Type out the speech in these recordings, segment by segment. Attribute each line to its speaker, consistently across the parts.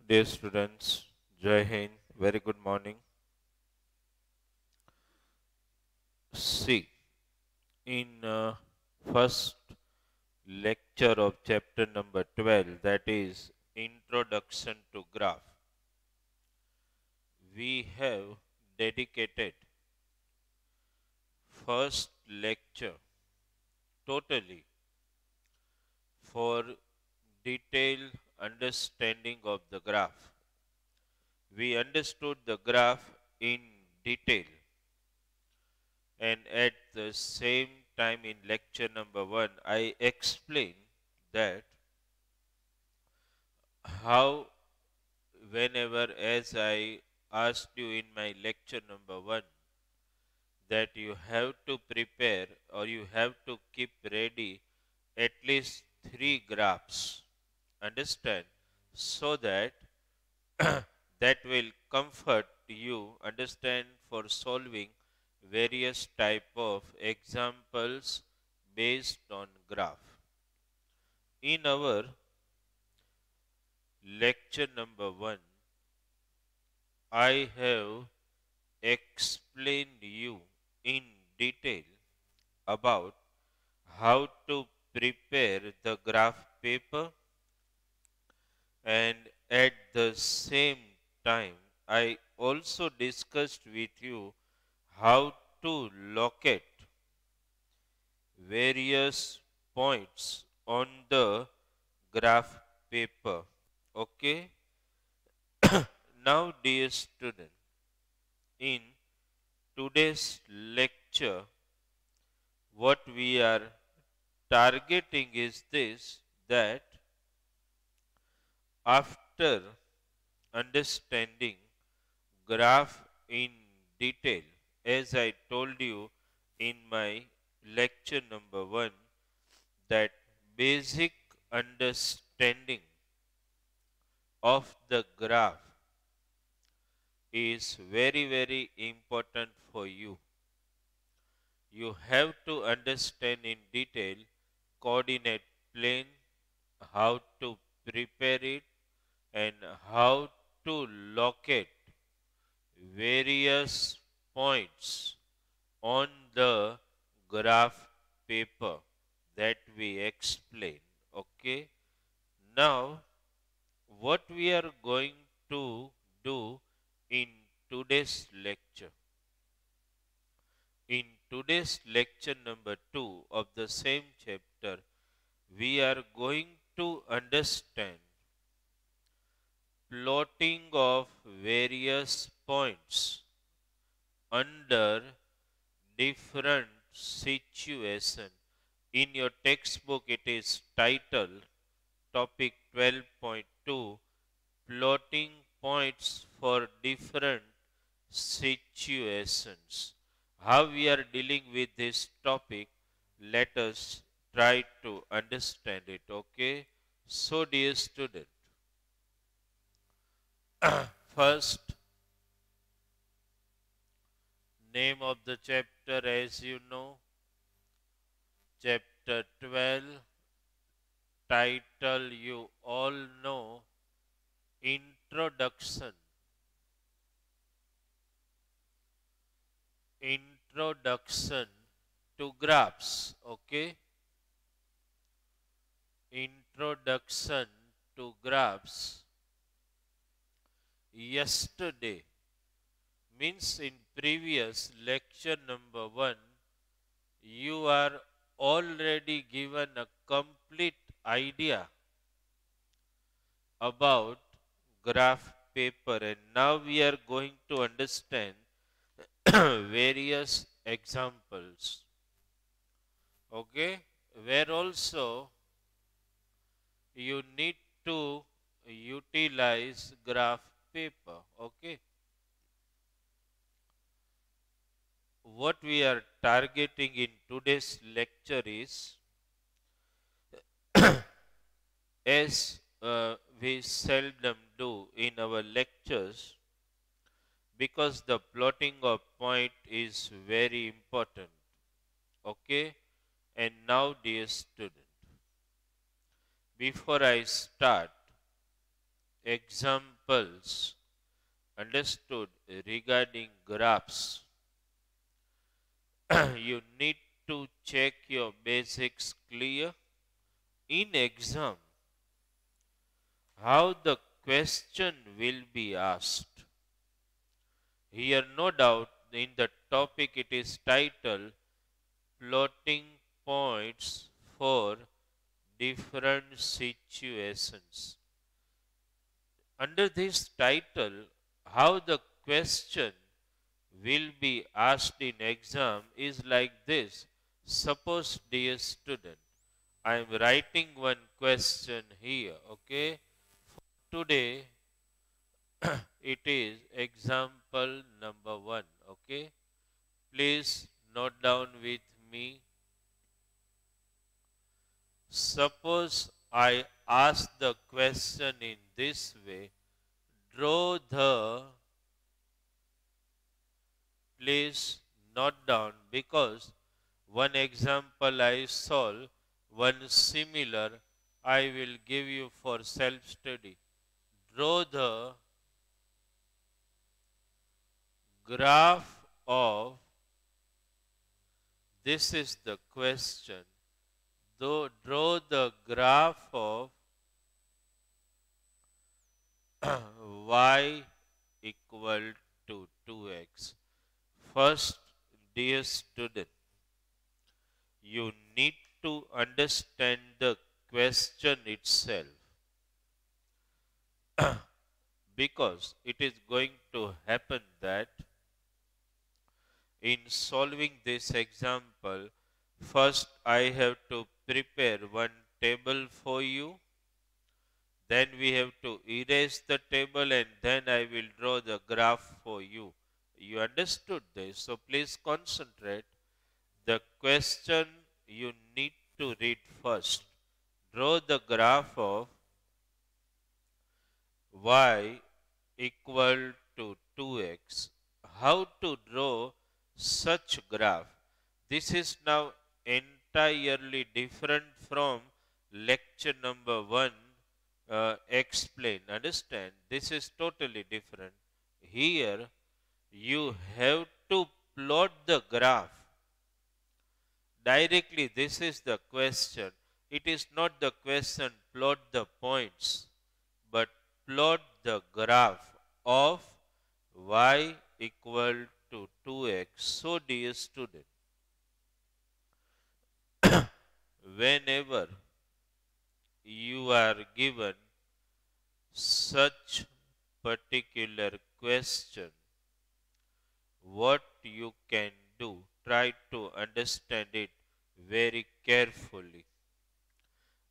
Speaker 1: Dear students, Jai Hind, very good morning. See, in first lecture of chapter number 12, that is Introduction to Graph, we have dedicated first lecture totally for detailed understanding of the graph. We understood the graph in detail, and at the same time in lecture number 1 I explained that how whenever, as I asked you in my lecture number 1, that you have to prepare or you have to keep ready at least 3 graphs, understand, so that that will comfort you, understand, for solving various type of examples based on graph. In our lecture number 1, I have explained you in detail about how to prepare the graph paper, and at the same time I also discussed with you how to locate various points on the graph paper. Okay. Now, dear student, in today's lecture, what we are targeting is this, that after understanding graph in detail, as I told you in my lecture number 1, that basic understanding of the graph is very, very important for you. You have to understand in detail coordinate plane, how to prepare it, and how to locate various points on the graph paper that we explain. Okay. Now, what we are going to do in today's lecture? In today's lecture number 2 of the same chapter, we are going to understand plotting of various points under different situation. In your textbook, it is titled topic 12.2, plotting points for different situations. How we are dealing with this topic, let us try to understand it. Okay. So, dear student, first, name of the chapter, as you know, chapter 12, title you all know, Introduction. Introduction to graphs. Okay. Introduction to graphs. Yesterday, means in previous lecture number 1, you are already given a complete idea about graph paper, and now we are going to understand various examples. Okay, where also you need to utilize graph paper. Okay, what we are targeting in today's lecture is, as we seldom do in our lectures, because the plotting of point is very important. Okay, and now, dear student, before I start, examples understood regarding graphs. You need to check your basics clear. In exam, how the question will be asked. Here, no doubt, in the topic it is titled Plotting Points for Different Situations. Under this title, how the question will be asked in exam is like this. Suppose, dear student, I am writing one question here, okay? Today, it is example number 1, okay? Please note down with me. Suppose I ask the question in this way, draw the, please note down, because one example I solve, one similar I will give you for self-study. Draw the graph of, this is the question, draw the graph of y equal to 2x. First, dear student, you need to understand the question itself because it is going to happen that in solving this example, first I have to prepare one table for you. Then we have to erase the table and then I will draw the graph for you. You understood this, so please concentrate. The question you need to read first. Draw the graph of y equal to 2x. How to draw such graph? This is now entirely different from lecture number 1 explain. Understand? This is totally different. Here you have to plot the graph. Directly, this is the question. It is not the question plot the points, but plot the graph of y equal to 2x. So, dear student, whenever you are given such particular question, what you can do, try to understand it very carefully,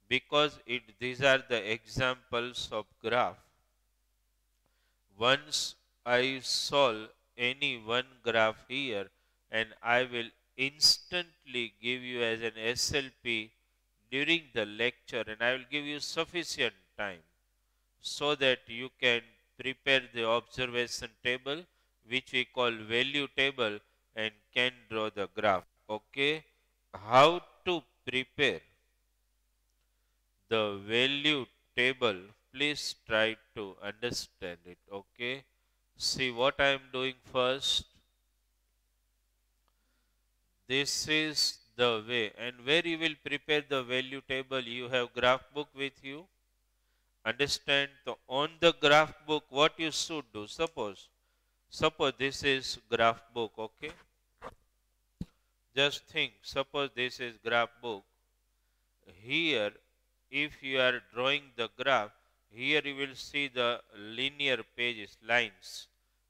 Speaker 1: because these are the examples of graph. Once I solve any one graph here and I will instantly give you as an SLP during the lecture, and I will give you sufficient time so that you can prepare the observation table, which we call value table, and can draw the graph. Okay, how to prepare the value table? Please try to understand it. Okay, see what I am doing first. This is the way, and where you will prepare the value table, you have graph book with you. Understand, so on the graph book what you should do. Suppose this is graph book, okay? Just think, suppose this is graph book. Here, if you are drawing the graph, here you will see the linear pages, lines.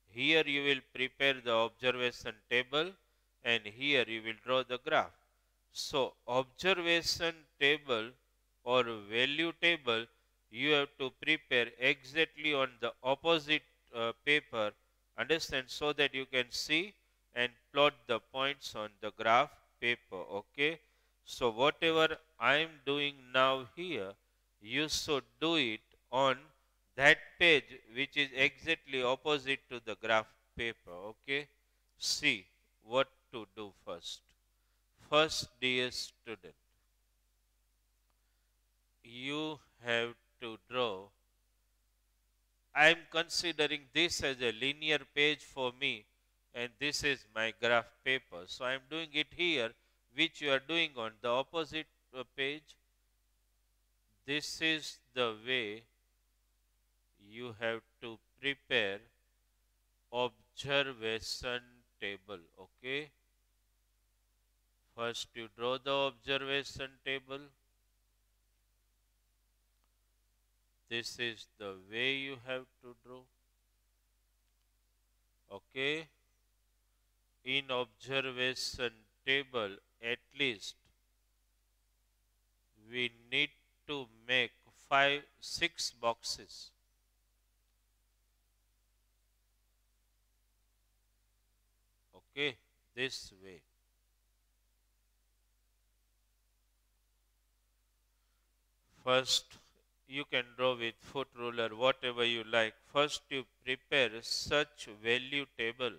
Speaker 1: Here you will prepare the observation table and here you will draw the graph. So, observation table or value table you have to prepare exactly on the opposite paper, understand, so that you can see and plot the points on the graph paper. Okay, so whatever I am doing now here, you should do it on that page which is exactly opposite to the graph paper. Okay, see what to do first. First, dear student, you have to draw I am considering this as a linear page for me, and this is my graph paper. So I am doing it here, which you are doing on the opposite page. This is the way you have to prepare observation table. Okay. First you draw the observation table. This is the way you have to draw. Okay. In observation table, at least we need to make 6 boxes. Okay, this way. First, you can draw with foot ruler, whatever you like. First, you prepare such value table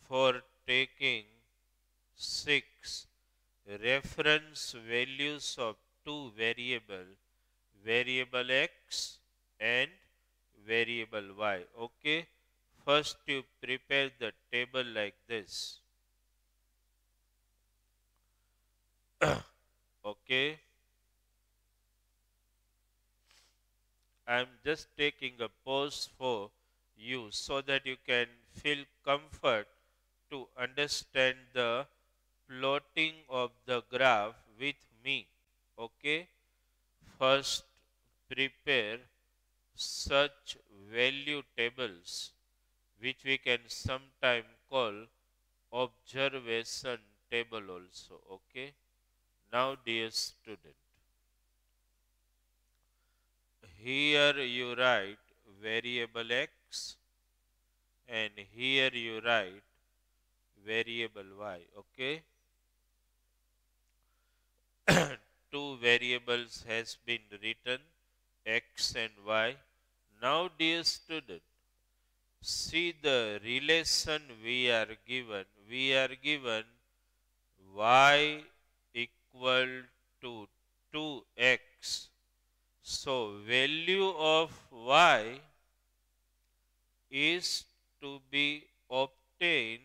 Speaker 1: for taking 6 reference values of two variable x and variable y. Okay. First, you prepare the table like this. Okay. I am just taking a pause for you so that you can feel comfort to understand the plotting of the graph with me. Okay. First, prepare such value tables, which we can sometime call observation table also. Okay. Now, dear student, here you write variable x and here you write variable y. Okay. Two variables has been written, x and y. Now, dear student, see the relation we are given. We are given y equal to 2x. So, value of y is to be obtained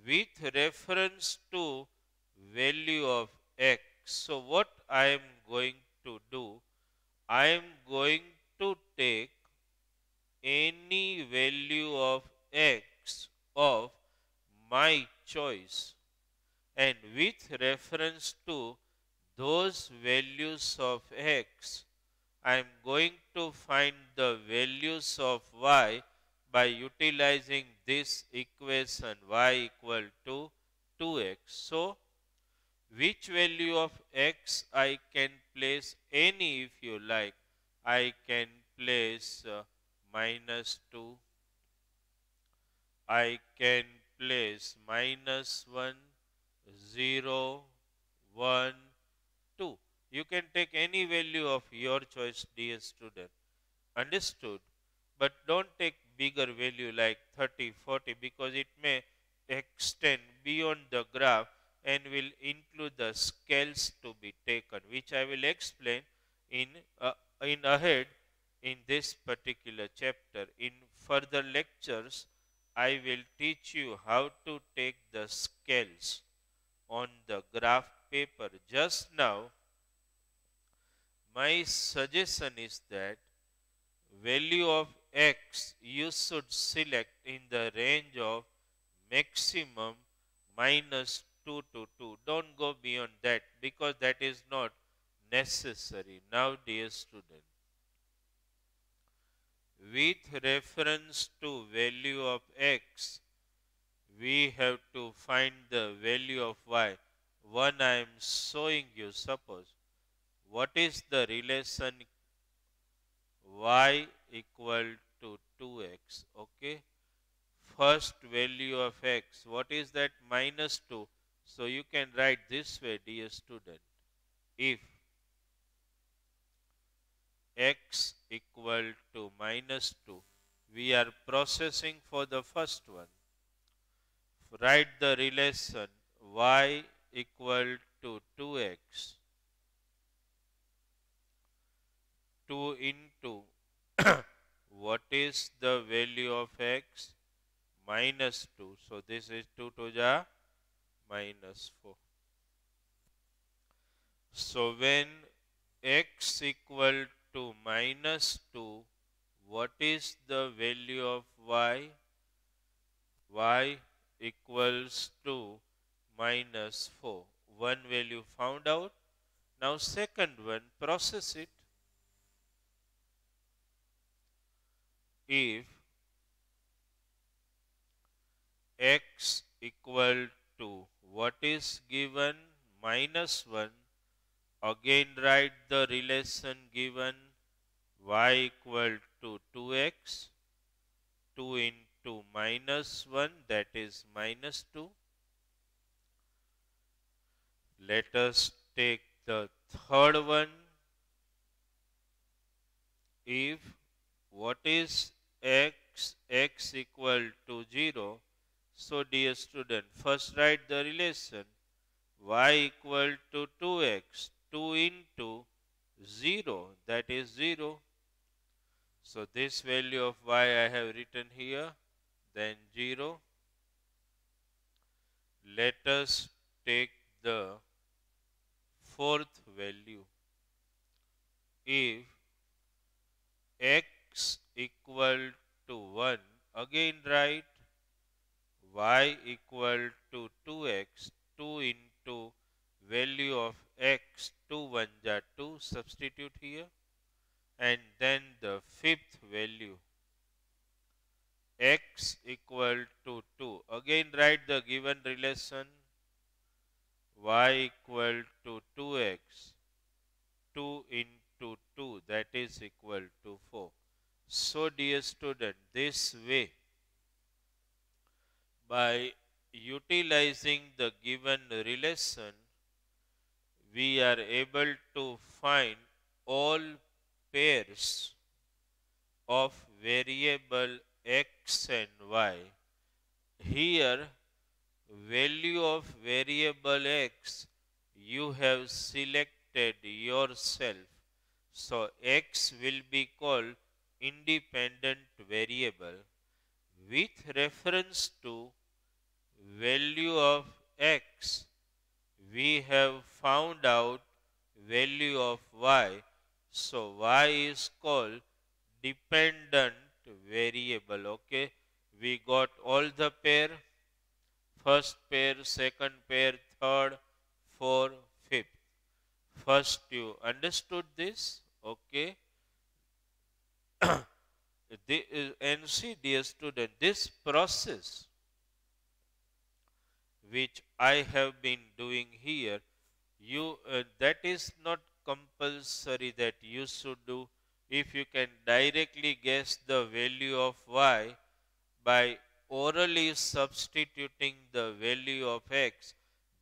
Speaker 1: with reference to value of x. So, what I am going to do, I am going to take any value of x of my choice, and with reference to those values of x, I am going to find the values of y by utilizing this equation y equal to 2x. So, which value of x I can place any, if you like. I can place -2, I can place -1, 0, 1, 2. You can take any value of your choice, dear student. Understood? But don't take bigger value like 30, 40 because it may extend beyond the graph and will include the scales to be taken, which I will explain in, in ahead in this particular chapter. In further lectures, I will teach you how to take the scales on the graph paper. Just now, my suggestion is that value of x you should select in the range of maximum -2 to 2. Don't go beyond that because that is not necessary. Now, dear student, with reference to value of x, we have to find the value of y. One I am showing you. Suppose, what is the relation y equal to 2x? Okay. First value of x, what is that? -2. So you can write this way, dear student. If x equal to -2, we are processing for the first one. Write the relation y equal to 2x. 2 into what is the value of x? Minus 2. So this is 2 to the minus 4. So when x equal to minus 2, what is the value of y? Y equals to minus 4. One value found out. Now second one, process it. If x equal to what is given? Minus 1. Again write the relation given, y equal to 2x. 2 into minus 1, that is minus 2. Let us take the third one. If what is x? X equal to 0. So dear student, first write the relation, y equal to 2x. 2 into 0, that is 0. So this value of y I have written here, then 0. Let us take the fourth value. If x equal to 1, again write y equal to 2x. 2 into value of x, 2 1 ja 2, substitute here. And then the fifth value, x equal to 2. Again write the given relation, y equal to 2x. 2 into 2, that is equal to 4. So dear student, this way, by utilizing the given relation, we are able to find all pairs of variable x and y. Here, value of variable x you have selected yourself. So x will be called independent variable. With reference to value of x, we have found out value of y. So y is called dependent variable. Okay, we got all the pair, first pair, second pair, third, fourth, fifth. First you understood this, okay. And see dear student, this process which I have been doing here, you that is not compulsory that you should do. If you can directly guess the value of y by orally substituting the value of x,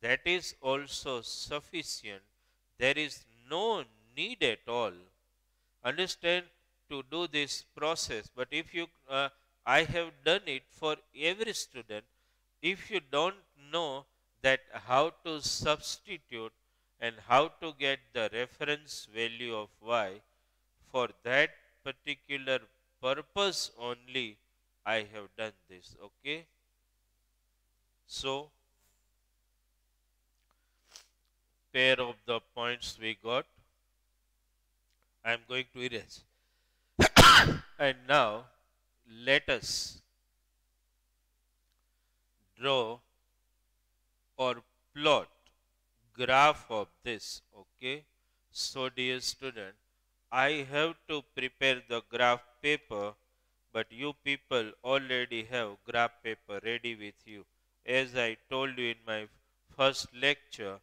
Speaker 1: that is also sufficient. There is no need at all, understand, to do this process. But if you I have done it for every student. If you don't know that how to substitute and how to get the reference value of y, for that particular purpose only I have done this, okay. So pair of the points we got, I am going to erase. And now let us draw or plot graph of this, okay. So dear student, I have to prepare the graph paper, but you people already have graph paper ready with you. As I told you in my first lecture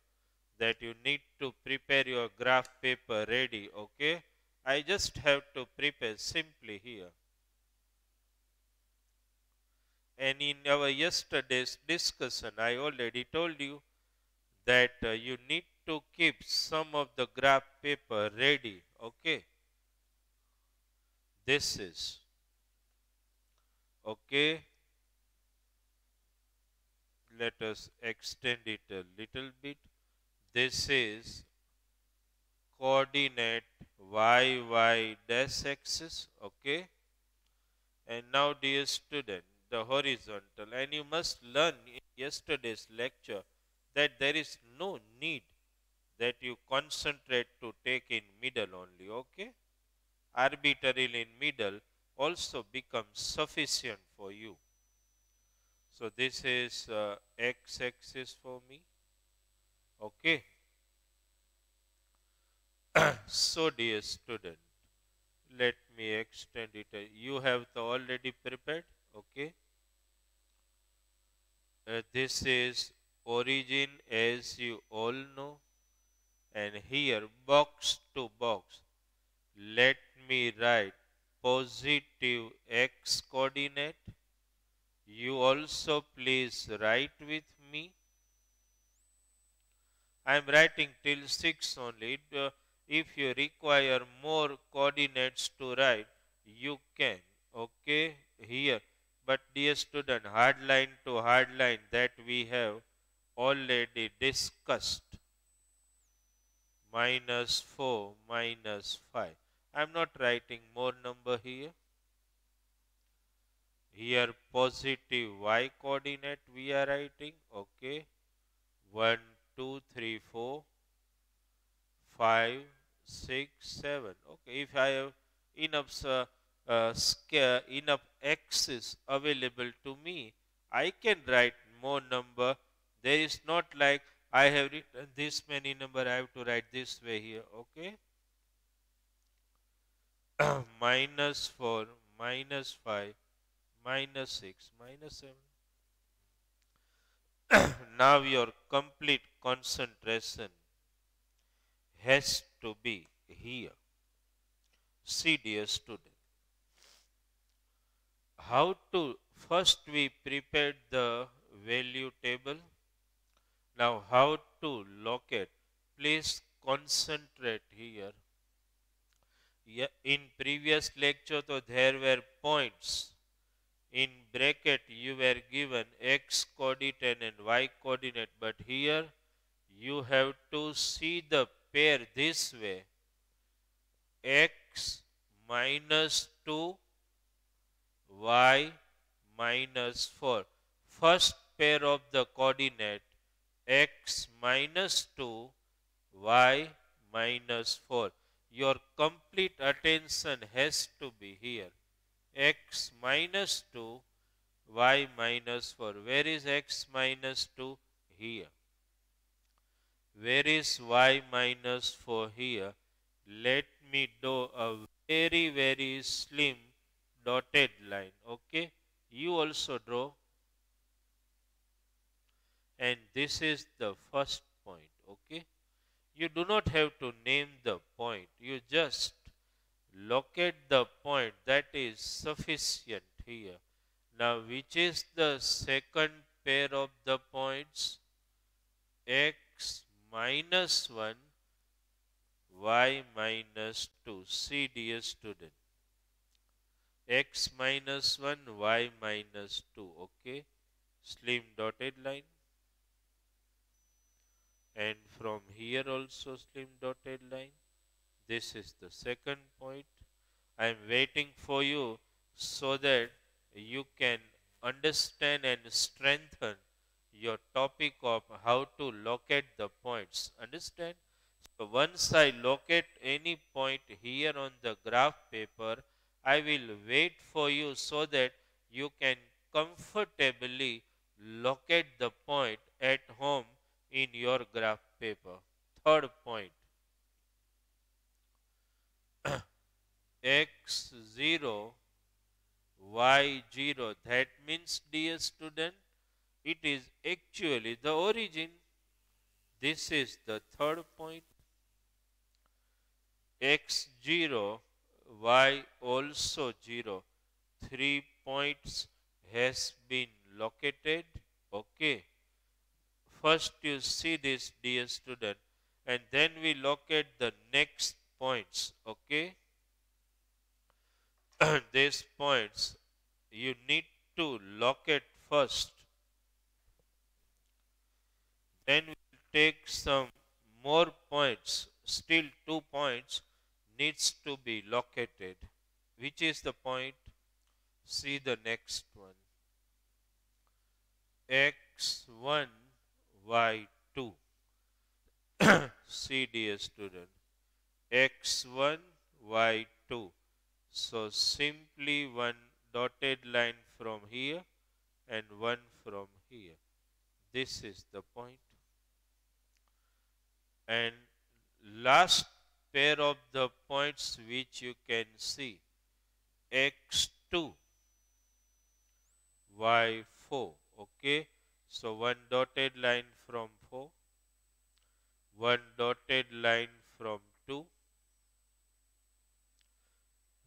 Speaker 1: that you need to prepare your graph paper ready, okay. I just have to prepare simply here. And in our yesterday's discussion, I already told you that you need to keep some of the graph paper ready, okay. This is, okay. Let us extend it a little bit. This is coordinate y dash axis. Okay. And now, dear student, the horizontal. And you must learn in yesterday's lecture that there is no need that you concentrate to take in middle only. Okay. Arbitrarily in middle also becomes sufficient for you. So this is x axis for me. Okay. So dear student, let me extend it. You have already prepared. Okay. This is origin, as you all know, and here box to box. Let me write positive x coordinate. You also please write with me. I am writing till 6 only. If you require more coordinates to write, you can. Okay, here. But dear student, hard line to hard line that we have already discussed. -4 -5. I am not writing more number here. Here positive y coordinate we are writing. Okay. 1, 2, 3, 4, 5, 6, 7. Okay. If I have enough enough axis available to me, I can write more number. There is not like I have written this many number, I have to write this way here. Okay. -4, -5, -6, -7. Now your complete concentration has to be here. See, dear student, how to first we prepared the value table. Now how to locate? Please concentrate here. Yeah, in previous lecture, so there were points. In bracket, you were given x coordinate and y coordinate, but here you have to see the pair this way: x -2, y -4. First pair of the coordinate x -2, y -4. Your complete attention has to be here. X -2, y -4. Where is x -2? Here. Where is y -4? Here. Let me do a very slim dotted line. Okay. You also draw. And this is the first point. Okay. You do not have to name the point. You just locate the point. That is sufficient here. Now, which is the second pair of the points? X -1, y -2. See, dear student. X -1, y -2. Okay. Slim dotted line. And from here also slim dotted line. This is the second point. I am waiting for you so that you can understand and strengthen your topic of how to locate the points. Understand? So once I locate any point here on the graph paper, I will wait for you so that you can comfortably locate the point at home in your graph paper. Third point, x0, y0. That means, dear student, it is actually the origin. This is the third point. X0, y also 0. 3 points has been located. Okay. First you see this, dear student, and then we locate the next points. Okay. These points you need to locate first. Then we will take some more points, still 2 points needs to be located. Which is the point? See the next one. X1, Y2. See, dear student, X1, Y2. So simply one dotted line from here and one from here. This is the point. And last pair of the points which you can see, X2, Y4. Okay. So one dotted line from 4, one dotted line from 2.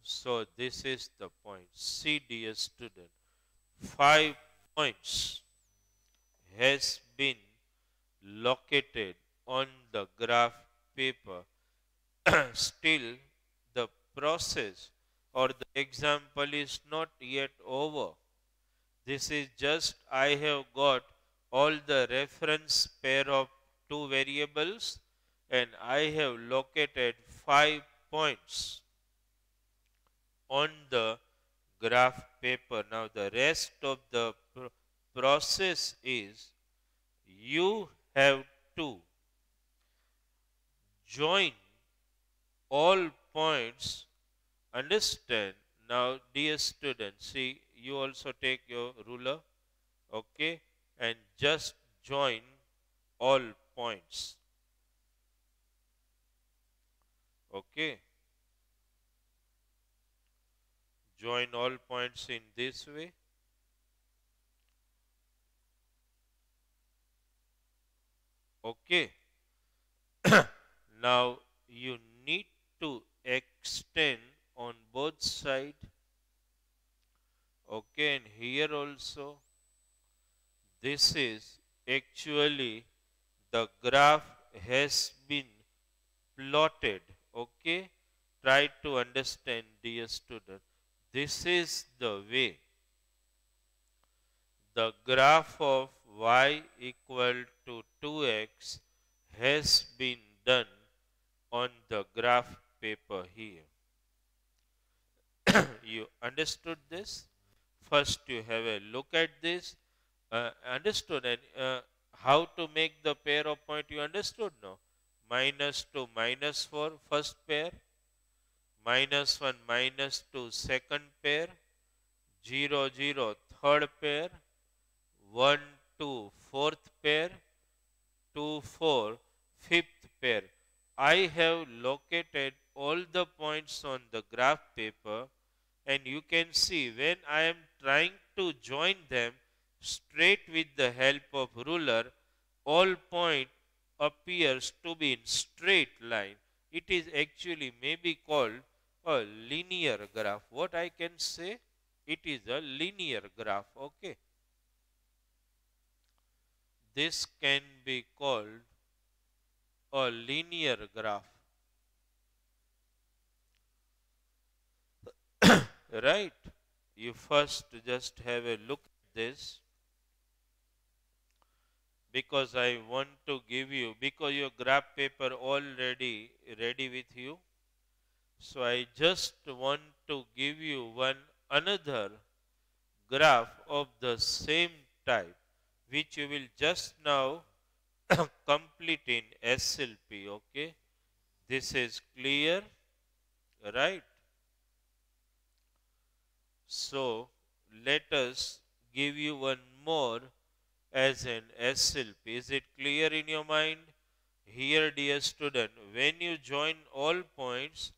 Speaker 1: So this is the point. See, dear student, 5 points has been located on the graph paper. Still, the process or the example is not yet over. This is just I have got all the reference pair of two variables and I have located 5 points on the graph paper. Now the rest of the process is you have to join all points. Understand? Now, dear students, see, you also take your ruler, okay, and just join all points. Okay. Join all points in this way. Okay. Now you need to extend on both sides. Okay, and here also this is actually the graph has been plotted. Okay, try to understand, dear student. This is the way the graph of y equal to 2x has been done on the graph paper here. You understood this? First you have a look at this. Understood, and how to make the pair of point you understood now? -2, -4 first pair, -1, -2 second pair, 0, 0 third pair, 1, 2 fourth pair, 2, 4 fifth pair. I have located all the points on the graph paper, and you can see when I am trying to join them straight with the help of ruler, all point appears to be in straight line. It is actually maybe called a linear graph. What I can say? It is a linear graph. Okay. This can be called a linear graph. Right? You first just have a look at this, because I want to give you, because your graph paper already ready with you. So I just want to give you one another graph of the same type, which you will just now complete in SLP. Okay, this is clear, right? So let us give you one more as an SLP. Is it clear in your mind? Here, dear student, when you join all points,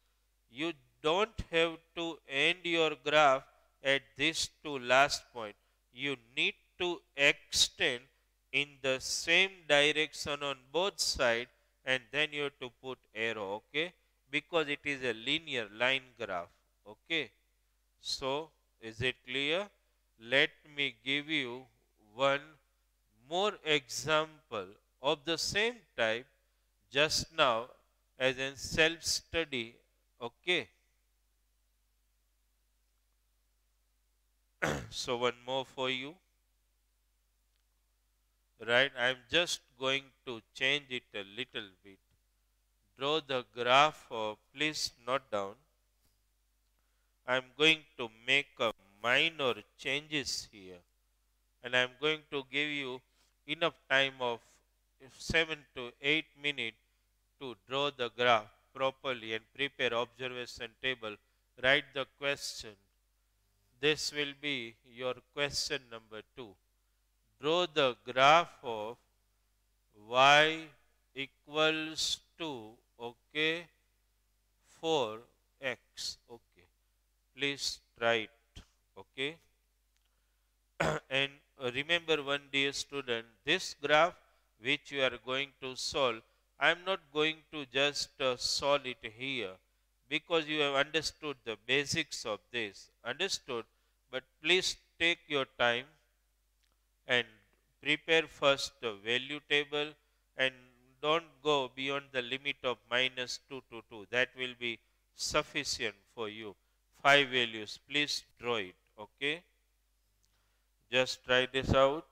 Speaker 1: you don't have to end your graph at this two last point. You need to extend in the same direction on both sides, and then you have to put arrow, okay? Because it is a linear line graph, okay? So, is it clear? Let me give you one more example of the same type just now as a self-study, okay? So one more for you, right? I am just going to change it a little bit. draw the graph of, please note down, I am going to make a minor changes here, and I am going to give you enough time of 7 to 8 minutes to draw the graph properly and prepare observation table. Write the question. This will be your question number 2. Draw the graph of y equals to, okay, 4x. Okay, please write. Okay. And remember one, dear student, this graph which you are going to solve, I am not going to just solve it here because you have understood the basics of this. Understood? But please take your time and prepare first the value table, and don't go beyond the limit of minus 2 to 2. That will be sufficient for you. 5 values. Please draw it. Okay? Just try this out.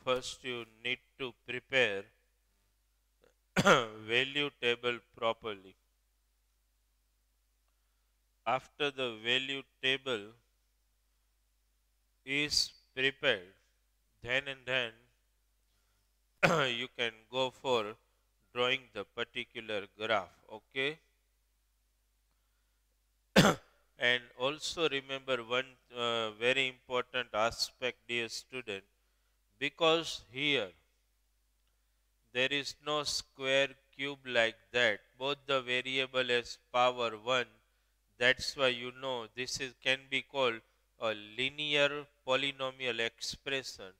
Speaker 1: First, you need to prepare value table properly. After the value table is prepared, then you can go for drawing the particular graph. Okay. And also remember one very important aspect, dear student, because here there is no square cube like that. Both the variable has power 1. That's why you know this is can be called a linear polynomial expression.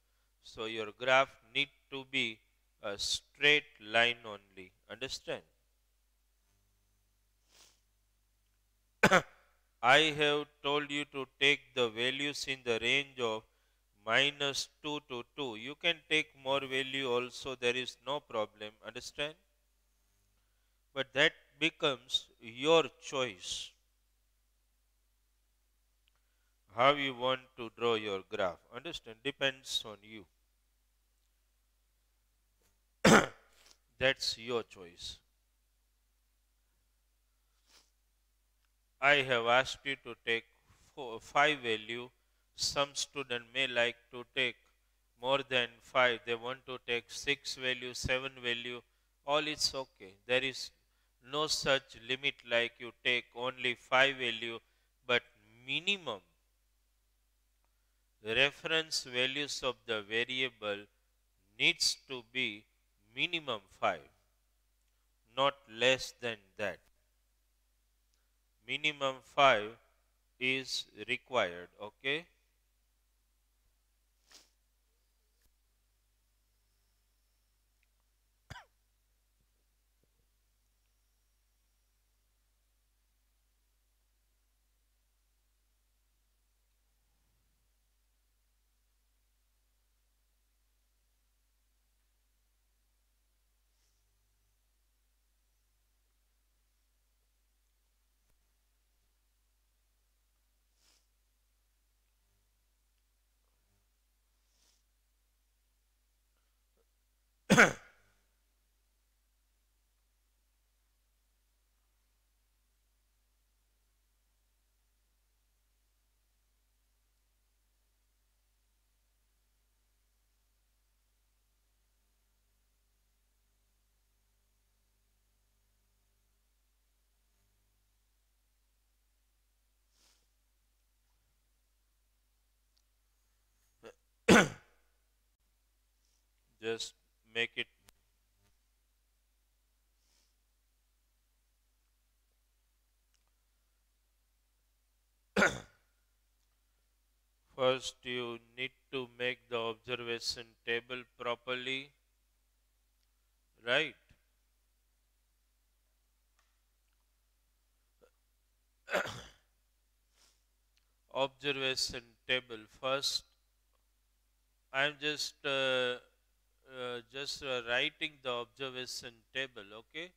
Speaker 1: So your graph need to be a straight line only. Understand? I have told you to take the values in the range of minus 2 to 2. You can take more value also, there is no problem. Understand? But that becomes your choice. How you want to draw your graph. Understand? Depends on you. That's your choice. I have asked you to take 5 value. Some student may like to take more than 5. They want to take 6 value, 7 value. All is okay. There is no such limit like you take only 5 value, but minimum reference values of the variable needs to be minimum 5, not less than that. Minimum 5 is required. Okay. Just make it. First, you need to make the observation table properly, right? Observation table. First, I'm just writing the observation table, okay,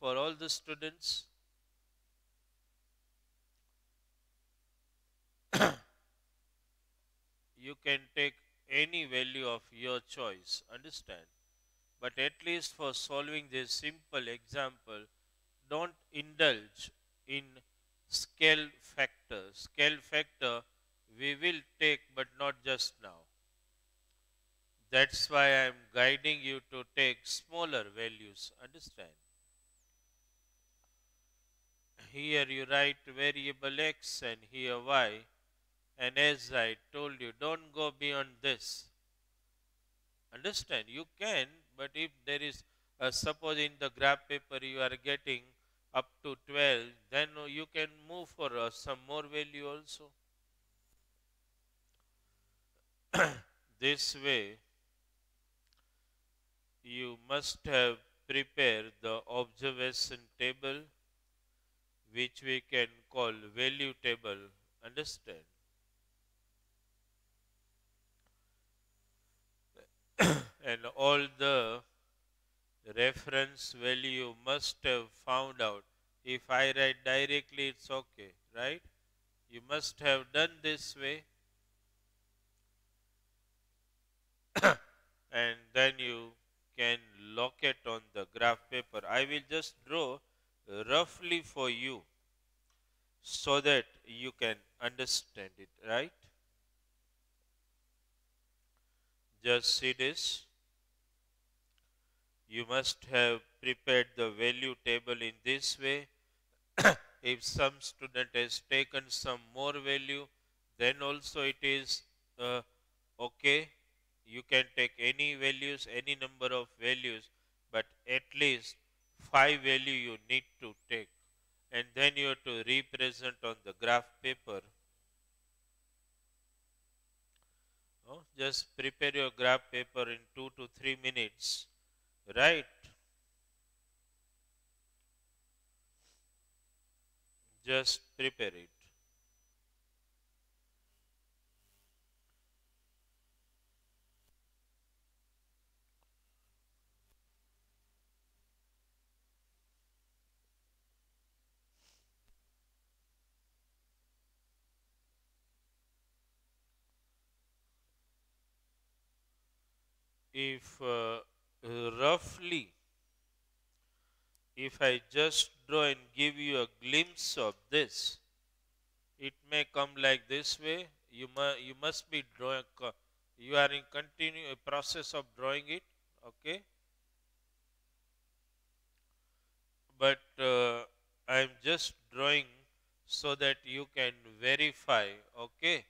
Speaker 1: for all the students. You can take any value of your choice, understand? But at least for solving this simple example, don't indulge in scale factor. Scale factor we will take, but not just now. That's why I am guiding you to take smaller values, understand? Here you write variable x and here y, and as I told you, don't go beyond this. Understand? You can, but if there is, suppose in the graph paper you are getting up to 12, then you can move for some more value also. This way, you must have prepared the observation table, which we can call value table. Understand? And all the reference value must have found out. If I write directly, it's okay, right? You must have done this way, and then you can locate on the graph paper. I will just draw roughly for you so that you can understand it, right? Just see this. You must have prepared the value table in this way. If some student has taken some more value, then also it is okay. You can take any values, any number of values, but at least 5 value you need to take. And then you have to represent on the graph paper. Just prepare your graph paper in 2 to 3 minutes, right? Just prepare it. If roughly, if I just draw and give you a glimpse of this, it may come like this way. You must be drawing. You are in continue process of drawing it, okay? But I am just drawing so that you can verify, okay?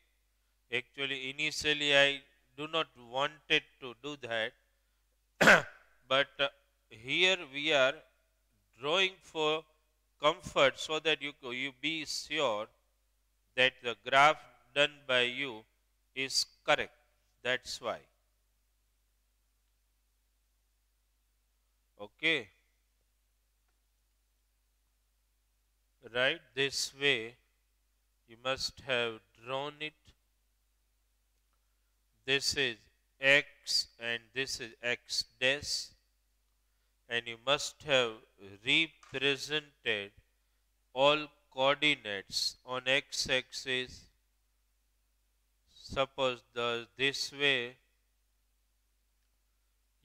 Speaker 1: Actually, initially I do not wanted to do that, but here we are drawing for comfort so that you be sure that the graph done by you is correct. That's why. Okay. Right this way you must have drawn it. This is x and this is x dash, and you must have represented all coordinates on x axis. Suppose this way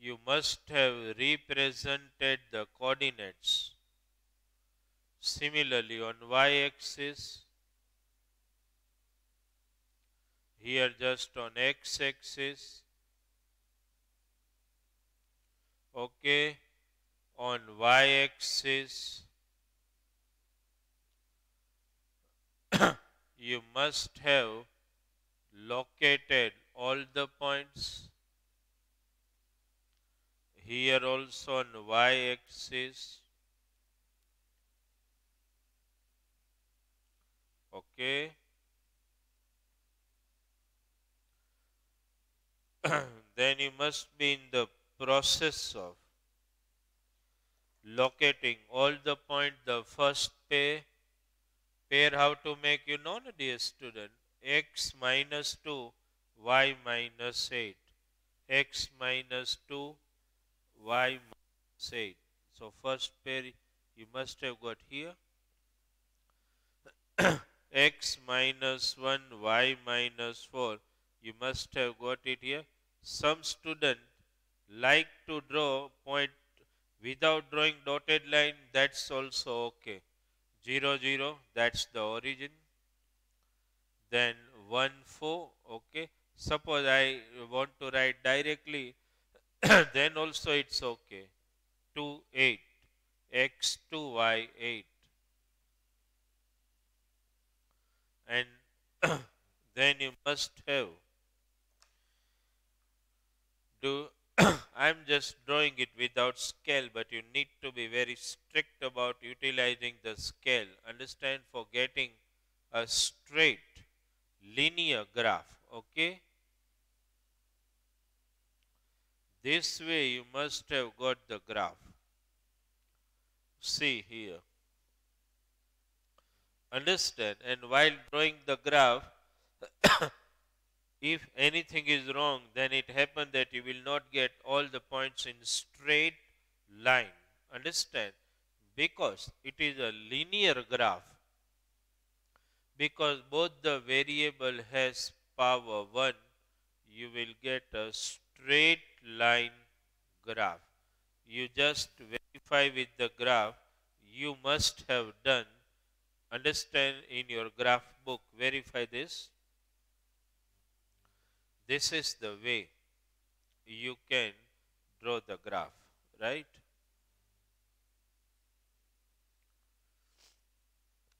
Speaker 1: you must have represented the coordinates. Similarly on y axis, here just on x axis, okay, on y axis you must have located all the points. here also on y-axis. Okay. Then you must be in the process of locating all the point, the first pair how to make, you know, dear student, x minus 2, y minus 8, x minus 2, y minus 8. So first pair you must have got here, x minus 1, y minus 4, you must have got it here. Some student like to draw point without drawing dotted line, that's also okay. 0, 0, that's the origin. Then 1, 4, okay. Suppose I want to write directly, then also it's okay. 2, 8, x 2, y 8. And then you must have do I'm just drawing it without scale, but you need to be very strict about utilizing the scale. Understand, for getting a straight linear graph. Okay, this way you must have got the graph. See here. Understand, and while drawing the graph, if anything is wrong, then it happens that you will not get all the points in straight line. Understand? Because it is a linear graph, because both the variable has power 1, you will get a straight line graph. You just verify with the graph you must have done. Understand, in your graph book, verify this. This is the way you can draw the graph, right?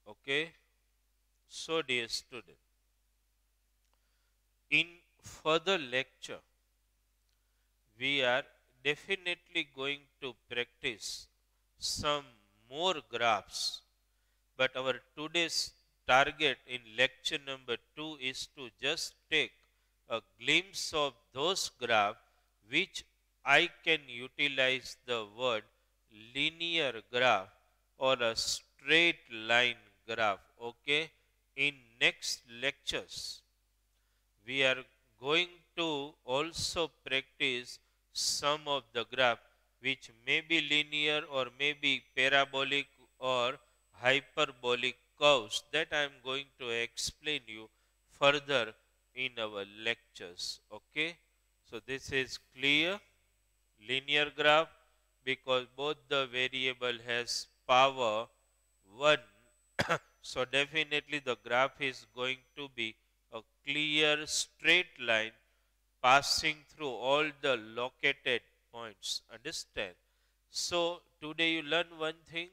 Speaker 1: Okay. So dear student, in further lecture, we are definitely going to practice some more graphs. But our today's target in lecture number 2 is to just take a glimpse of those graphs which I can utilize the word linear graph or a straight line graph. Okay. In next lectures, we are going to also practice some of the graph which may be linear or may be parabolic or hyperbolic curves, that I am going to explain you further in our lectures. Okay. So this is clear. Linear graph, because both the variable has power 1. So definitely the graph is going to be a clear straight line passing through all the located points. Understand? So today you learn one thing.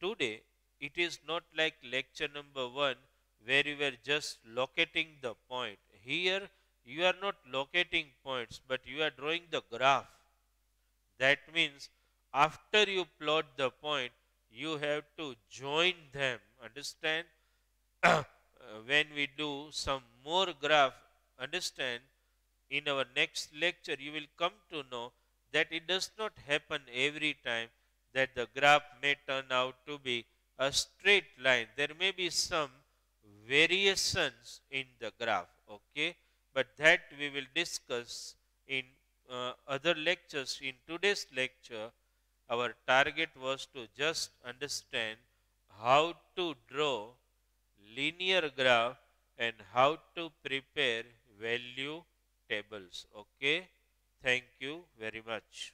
Speaker 1: Today it is not like lecture number 1 where you were just locating the point. Here you are not locating points, but you are drawing the graph. That means after you plot the point, you have to join them. Understand? When we do some more graph, understand, in our next lecture you will come to know that it does not happen every time that the graph may turn out to be a straight line. There may be some variations in the graph. Okay, but that we will discuss in other lectures. In today's lecture, our target was to just understand how to draw linear graph and how to prepare value tables. Okay, thank you very much.